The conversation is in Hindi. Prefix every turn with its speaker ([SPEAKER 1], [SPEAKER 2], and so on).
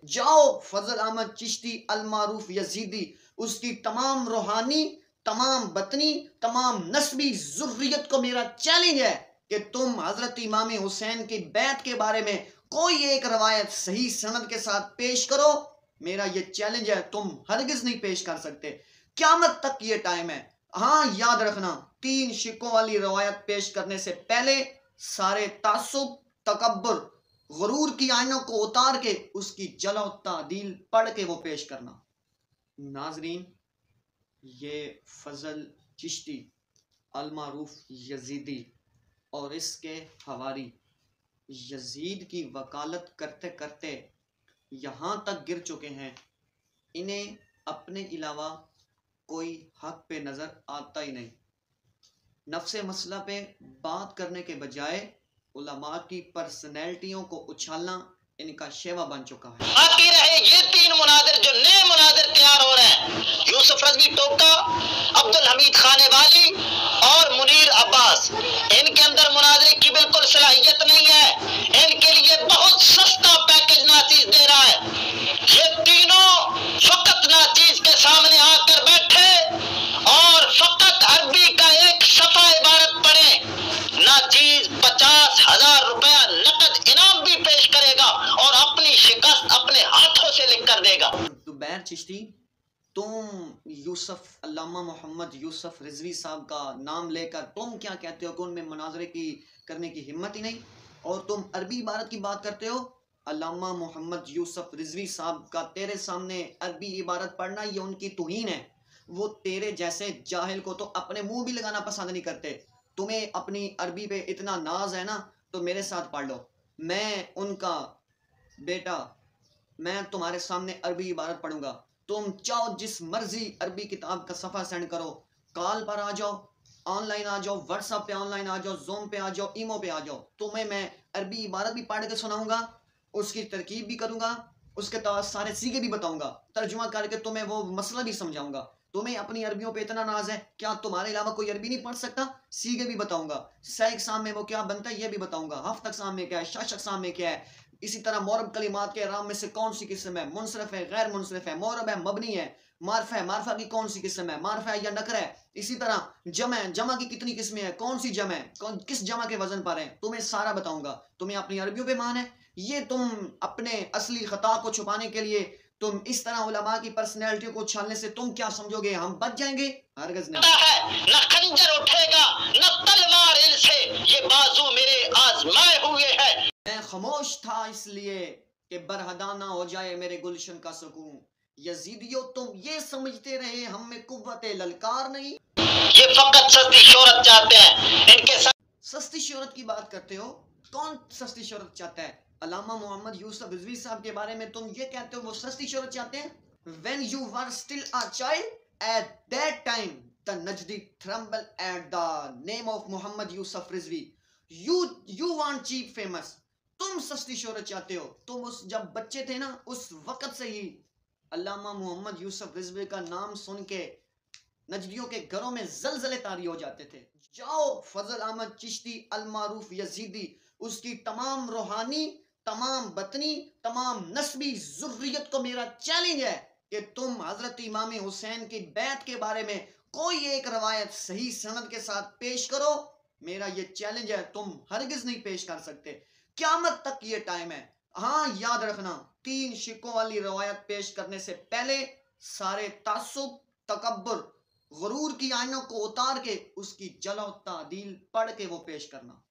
[SPEAKER 1] जाओ फजल अहमद चिश्ती अल मारूफ यजीदी, उसकी तमाम रूहानी, तमाम बतनी, तमाम नस्बी जुर्रियत को मेरा चैलेंज है कि तुम हजरत इमाम हुसैन की बैत के बारे में कोई एक रवायत सही सनद के साथ पेश करो। मेरा ये चैलेंज है, तुम हरगिज नहीं पेश कर सकते। क़यामत तक ये टाइम है। हाँ, याद रखना, 3 शिकों वाली रवायत पेश करने से पहले सारे तासुब, तकब्बुर, गुरूर की आइनों को उतार के उसकी जला तादील पढ़ के वो पेश करना। नाजरीन, ये फजल चिश्ती अल मारूफ यजीदी और इसके हवारी यजीद की वकालत करते करते यहाँ तक गिर चुके हैं, इन्हें अपने अलावा कोई हक पे नज़र आता ही नहीं। नफ्से मसला पे बात करने के बजाय उलमा की पर्सनैलिटियों को उछालना इनका शेवा बन चुका है।
[SPEAKER 2] बाकी रहे ये 3 मुनादिर, जो नए मुनादिर तैयार हो रहे हैं, यूसुफ रज़वी टोका, अब्दुल हमीद खानेवाली और मुनीर अब्बास। इनके अंदर मुनादिरे की बिल्कुल सलाहियत नहीं है। इनके लिए बहुत सस्ता पैकेज नाचीज दे रहा है। ये तीनों फकत नाचीज के सामने आकर बैठे और फकत अरबी का एक सफा इबारत पढ़े। नाचीज 50,000 रुपया नकद इनाम भी पेश करेगा और अपनी शिकस्त अपने हाथों से लिख कर देगा।
[SPEAKER 1] जुबैर चिश्ती, तुम यूसुफ अल्लामा मोहम्मद यूसुफ रिजवी साहब का नाम लेकर तुम क्या कहते हो कि उनमें मुनाजरे की करने की हिम्मत ही नहीं, और तुम अरबी इबारत की बात करते हो। अल्लामा मोहम्मद यूसुफ रिजवी साहब का तेरे सामने अरबी इबारत पढ़ना ये उनकी तौहीन है। वो तेरे जैसे जाहिल को तो अपने मुंह भी लगाना पसंद नहीं करते। तुम्हें अपनी अरबी पे इतना नाज है ना, तो मेरे साथ पढ़ लो। मैं उनका बेटा, मैं तुम्हारे सामने अरबी इबारत पढ़ूंगा। तुम चाहो जिस मर्जी अरबी किताब का सफ़ा सेंड करो, कॉल पर आ जाओ, ऑनलाइन आ जाओ, व्हाट्सएप पे ऑनलाइन आ जाओ, ज़ूम पे आ जाओ, ईमो पे आ जाओ। तुम्हें मैं अरबी इबारत भी पढ़ के सुनाऊंगा, उसकी तरकीब भी करूंगा, उसके सारे सीगे भी बताऊंगा, तर्जुमा करके तुम्हें वो मसला भी समझाऊंगा। तुम्हें अपनी अरबियों पे इतना नाज है, क्या तुम्हारे अलावा कोई अरबी नहीं पढ़ सकता? सीगे भी बताऊंगा, सह अक़साम में वो क्या बनता है ये भी बताऊंगा, हफ्त अक़साम में क्या है, शश अक़साम में क्या है, इसी तरह मोरब कलिमात के राम में से कौन सी किस्म है, मुनसरफ है, गैर मुनसरफ है, मोरब है, मबनी है, मारफा है, मारफा की कौन सी किस्म है, मारफा है या नकर है। इसी तरह जमा है, जमा की कितनी किस्में हैं, कौन सी जमा है, कौन किस जमा के वजन पर है, तुम्हें सारा बताऊंगा। तुम्हें अपनी अरबियों पे मान है। ये तुम अपने असली खता को छुपाने के लिए तुम इस तरह उलमा की पर्सनैलिटी को उछालने से तुम क्या समझोगे हम बच जाएंगे? हरगिज़ नहीं।
[SPEAKER 2] न खंजर उठेगा न तलवार इनसे, ये बाजू मेरे आजमाए हुए है।
[SPEAKER 1] मैं खामोश था इसलिए कि बरहदा ना हो जाए मेरे गुलशन का सुकून। यजीदियों, तुम ये समझते रहे हम में कुव्वते ललकार नहीं।
[SPEAKER 2] ये फकत सस्ती शोहरत चाहते हैं। इनके
[SPEAKER 1] सस्ती शोहरत की बात करते हो? कौन सस्ती शोहरत चाहता है? अल्लामा मोहम्मद यूसुफ रिजवी साहब के बारे में तुम ये कहते हो वो सस्ती शोहरत चाहते हैं? When you were still a child, at that time the Najdi tremble at the name of Muhammad Yusuf Rizvi. You want cheap famous. तुम सस्ती शोहरत चाहते हो। तुम उस जब बच्चे थे ना, उस वक़्त से ही अल्लामा मोहम्मद यूसुफ रिजवी का नाम सुन के नजदियों के घरों में जलजले तारी हो जाते थे। जाओ फजल अहमद चिश्ती अल मारूफ यजीदी, उसकी तमाम रूहानी, तमाम बतनी, तमाम नस्बी जुर्रियत को मेरा चैलेंज है कि तुम हजरत इमाम हुसैन की बैत के बारे में कोई एक रवायत सही सनद के साथ पेश करो। मेरा ये चैलेंज है, तुम हरगिज नहीं पेश कर सकते। क़यामत तक ये टाइम है। हाँ, याद रखना, 3 शिकों वाली रवायत पेश करने से पहले सारे तासुब, तकब्बुर, गुरूर की आइनों को उतार के उसकी जला तादील पढ़ के वो पेश करना।